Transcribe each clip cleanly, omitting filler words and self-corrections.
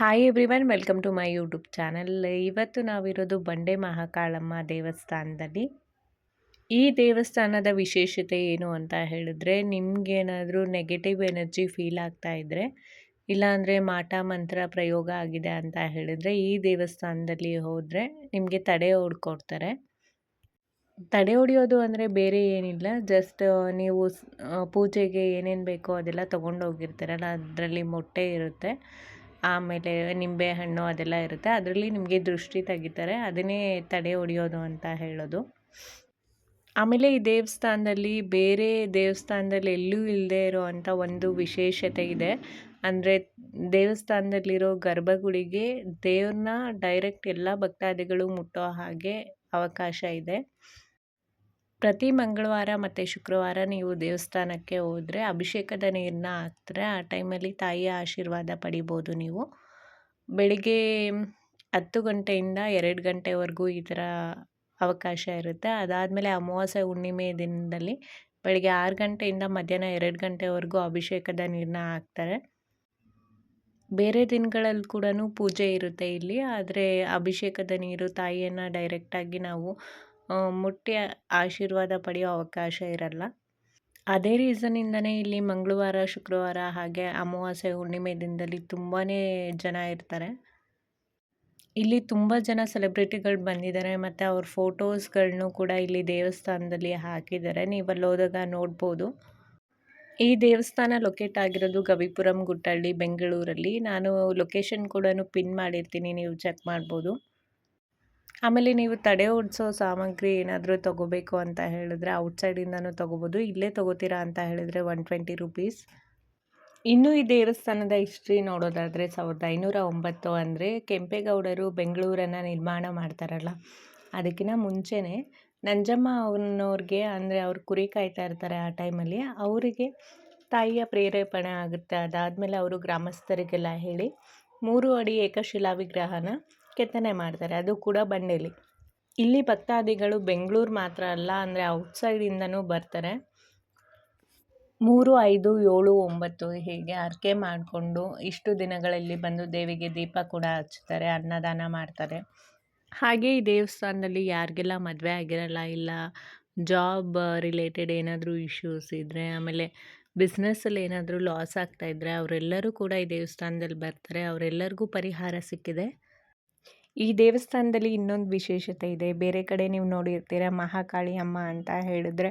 Hi everyone, welcome to my YouTube channel. ಇವತ್ತು ನಾವಿರೋದು ಬಂಡೆ ಮಹಾಕಾಳಮ್ಮ ದೇವಸ್ಥಾನದಲ್ಲಿ. ಈ ದೇವಸ್ಥಾನದ ವಿಶೇಷತೆ ಏನು ಅಂತ ಹೇಳಿದ್ರೆ, ನಿಮ್ಗೇನಾದರೂ ನೆಗೆಟಿವ್ ಎನರ್ಜಿ ಫೀಲ್ ಆಗ್ತಾ ಇದ್ದರೆ, ಇಲ್ಲಾಂದರೆ ಮಾಟ ಮಂತ್ರ ಪ್ರಯೋಗ ಆಗಿದೆ ಅಂತ ಹೇಳಿದರೆ, ಈ ದೇವಸ್ಥಾನದಲ್ಲಿ ಹೋದರೆ ನಿಮಗೆ ತಡೆ ಹೊಡ್ಕೊಡ್ತಾರೆ. ತಡೆ ಹೊಡಿಯೋದು ಅಂದರೆ ಬೇರೆ ಏನಿಲ್ಲ, ಜಸ್ಟ್ ನೀವು ಪೂಜೆಗೆ ಏನೇನು ಬೇಕೋ ಅದೆಲ್ಲ ತೊಗೊಂಡೋಗಿರ್ತೀರಲ್ಲ, ಅದರಲ್ಲಿ ಮೊಟ್ಟೆ ಇರುತ್ತೆ, ಆಮೇಲೆ ನಿಂಬೆಹಣ್ಣು ಅದೆಲ್ಲ ಇರುತ್ತೆ. ಅದರಲ್ಲಿ ನಿಮಗೆ ದೃಷ್ಟಿ ತೆಗಿತಾರೆ, ಅದನ್ನೇ ತಡೆ ಹೊಡಿಯೋದು ಅಂತ ಹೇಳೋದು. ಆಮೇಲೆ ಈ ದೇವಸ್ಥಾನದಲ್ಲಿ ಬೇರೆ ದೇವಸ್ಥಾನದಲ್ಲಿ ಎಲ್ಲೂ ಇಲ್ಲದೆ ಇರೋವಂಥ ಒಂದು ವಿಶೇಷತೆ ಇದೆ. ಅಂದರೆ ದೇವಸ್ಥಾನದಲ್ಲಿರೋ ಗರ್ಭಗುಡಿಗೆ ದೇವ್ರನ್ನ ಡೈರೆಕ್ಟ್ ಎಲ್ಲ ಭಕ್ತಾದಿಗಳು ಮುಟ್ಟೋ ಹಾಗೆ ಅವಕಾಶ ಇದೆ. ಪ್ರತಿ ಮಂಗಳವಾರ ಮತ್ತು ಶುಕ್ರವಾರ ನೀವು ದೇವಸ್ಥಾನಕ್ಕೆ ಹೋದರೆ ಅಭಿಷೇಕದ ನೀರನ್ನ ಹಾಕ್ತಾರೆ. ಆ ಟೈಮಲ್ಲಿ ತಾಯಿಯ ಆಶೀರ್ವಾದ ಪಡಿಬೋದು ನೀವು. ಬೆಳಿಗ್ಗೆ 10 ಗಂಟೆಯಿಂದ 2 ಗಂಟೆವರೆಗೂ ಈ ಥರ ಅವಕಾಶ ಇರುತ್ತೆ. ಅದಾದಮೇಲೆ ಅಮಾವಾಸ್ಯೆ ಹುಣ್ಣಿಮೆ ದಿನದಲ್ಲಿ ಬೆಳಿಗ್ಗೆ 6 ಗಂಟೆಯಿಂದ ಮಧ್ಯಾಹ್ನ 2 ಗಂಟೆವರೆಗೂ ಅಭಿಷೇಕದ ನೀರನ್ನ ಹಾಕ್ತಾರೆ. ಬೇರೆ ದಿನಗಳಲ್ಲಿ ಕೂಡ ಪೂಜೆ ಇರುತ್ತೆ ಇಲ್ಲಿ, ಆದರೆ ಅಭಿಷೇಕದ ನೀರು ತಾಯಿಯನ್ನು ಡೈರೆಕ್ಟಾಗಿ ನಾವು ಮುಟ್ಟಿ ಆಶೀರ್ವಾದ ಪಡೆಯೋ ಅವಕಾಶ ಇರಲ್ಲ. ಅದೇ ರೀಸನ್ನಿಂದನೇ ಇಲ್ಲಿ ಮಂಗಳವಾರ, ಶುಕ್ರವಾರ ಹಾಗೆ ಅಮಾವಾಸ್ಯೆ ಹುಣ್ಣಿಮೆ ದಿನದಲ್ಲಿ ತುಂಬಾ ಜನ ಇರ್ತಾರೆ. ಇಲ್ಲಿ ತುಂಬ ಜನ ಸೆಲೆಬ್ರಿಟಿಗಳು ಬಂದಿದ್ದಾರೆ ಮತ್ತು ಅವ್ರ ಫೋಟೋಸ್ಗಳನ್ನೂ ಕೂಡ ಇಲ್ಲಿ ದೇವಸ್ಥಾನದಲ್ಲಿ ಹಾಕಿದ್ದಾರೆ. ನೀವು ಅಲ್ಲಿ ಹೋದಾಗ ನೋಡ್ಬೋದು. ಈ ದೇವಸ್ಥಾನ ಲೊಕೇಟ್ ಆಗಿರೋದು ಗವಿಪುರಂ ಗುಟ್ಟಳ್ಳಿ, ಬೆಂಗಳೂರಲ್ಲಿ. ನಾನು ಲೊಕೇಶನ್ ಕೂಡ ಪಿನ್ ಮಾಡಿರ್ತೀನಿ, ನೀವು ಚೆಕ್ ಮಾಡ್ಬೋದು. ಆಮೇಲೆ ನೀವು ತಡೆ ಓಡಿಸೋ ಸಾಮಗ್ರಿ ಏನಾದರೂ ತೊಗೋಬೇಕು ಅಂತ ಹೇಳಿದ್ರೆ ಔಟ್ಸೈಡಿಂದನೂ ತೊಗೋಬೋದು. ಇಲ್ಲೇ ತೊಗೋತೀರಾ ಅಂತ ಹೇಳಿದರೆ 120 ರೂಪೀಸ್. ಇನ್ನು ಈ ದೇವಸ್ಥಾನದ ಹಿಸ್ಟ್ರಿ ನೋಡೋದಾದರೆ 1509 ಅಂದರೆ ಕೆಂಪೇಗೌಡರು ಬೆಂಗಳೂರನ್ನು ನಿರ್ಮಾಣ ಮಾಡ್ತಾರಲ್ಲ, ಅದಕ್ಕಿಂತ ಮುಂಚೆನೇ ನಂಜಮ್ಮ ಅನ್ನೋರಿಗೆ, ಅಂದರೆ ಅವ್ರು ಕುರಿ ಕಾಯ್ತಾ ಇರ್ತಾರೆ ಆ ಟೈಮಲ್ಲಿ, ಅವರಿಗೆ ತಾಯಿಯ ಪ್ರೇರೇಪಣೆ ಆಗುತ್ತೆ. ಅದಾದಮೇಲೆ ಅವರು ಗ್ರಾಮಸ್ಥರಿಗೆಲ್ಲ ಹೇಳಿ 3 ಅಡಿ ಏಕಶಿಲಾ ವಿಗ್ರಹನ ಕೆತ್ತನೆ ಮಾಡ್ತಾರೆ, ಅದು ಕೂಡ ಬಂಡೆಲಿ. ಇಲ್ಲಿ ಭಕ್ತಾದಿಗಳು ಬೆಂಗಳೂರು ಮಾತ್ರ ಅಲ್ಲ, ಅಂದರೆ ಔಟ್ಸೈಡಿಂದನೂ ಬರ್ತಾರೆ. 3, 5, 7, 9 ಹೀಗೆ ಹರಕೆ ಮಾಡಿಕೊಂಡು ಇಷ್ಟು ದಿನಗಳಲ್ಲಿ ಬಂದು ದೇವಿಗೆ ದೀಪ ಕೂಡ ಹಚ್ತಾರೆ, ಅನ್ನದಾನ ಮಾಡ್ತಾರೆ. ಹಾಗೆ ಈ ದೇವಸ್ಥಾನದಲ್ಲಿ ಯಾರಿಗೆಲ್ಲ ಮದುವೆ ಆಗಿರಲ್ಲ, ಇಲ್ಲ ಜಾಬ್ ರಿಲೇಟೆಡ್ ಏನಾದರೂ ಇಶ್ಯೂಸ್ ಇದ್ದರೆ, ಆಮೇಲೆ ಬಿಸ್ನೆಸ್ಸಲ್ಲಿ ಏನಾದರೂ ಲಾಸ್ ಆಗ್ತಾಯಿದ್ರೆ ಅವರೆಲ್ಲರೂ ಕೂಡ ಈ ದೇವಸ್ಥಾನದಲ್ಲಿ ಬರ್ತಾರೆ. ಅವರೆಲ್ಲರಿಗೂ ಪರಿಹಾರ ಸಿಕ್ಕಿದೆ. ಈ ದೇವಸ್ಥಾನದಲ್ಲಿ ಇನ್ನೊಂದು ವಿಶೇಷತೆ ಇದೆ. ಬೇರೆ ಕಡೆ ನೀವು ನೋಡಿರ್ತೀರ ಮಹಾಕಾಳಿ ಅಮ್ಮ ಅಂತ ಹೇಳಿದ್ರೆ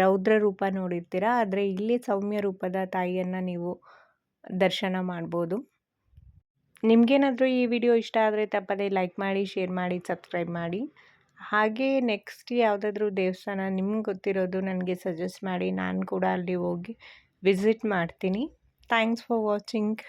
ರೌದ್ರ ರೂಪ ನೋಡಿರ್ತೀರ, ಆದರೆ ಇಲ್ಲಿ ಸೌಮ್ಯ ರೂಪದ ತಾಯಿಯನ್ನು ನೀವು ದರ್ಶನ ಮಾಡ್ಬೋದು. ನಿಮಗೇನಾದರೂ ಈ ವಿಡಿಯೋ ಇಷ್ಟ ಆದರೆ ತಪ್ಪದೇ ಲೈಕ್ ಮಾಡಿ, ಶೇರ್ ಮಾಡಿ, ಸಬ್ಸ್ಕ್ರೈಬ್ ಮಾಡಿ. ಹಾಗೆ ನೆಕ್ಸ್ಟ್ ಯಾವುದಾದ್ರೂ ದೇವಸ್ಥಾನ ನಿಮ್ಗೆ ಗೊತ್ತಿರೋದು ನನಗೆ ಸಜೆಸ್ಟ್ ಮಾಡಿ, ನಾನು ಕೂಡ ಅಲ್ಲಿ ಹೋಗಿ ವಿಸಿಟ್ ಮಾಡ್ತೀನಿ. Thanks for watching.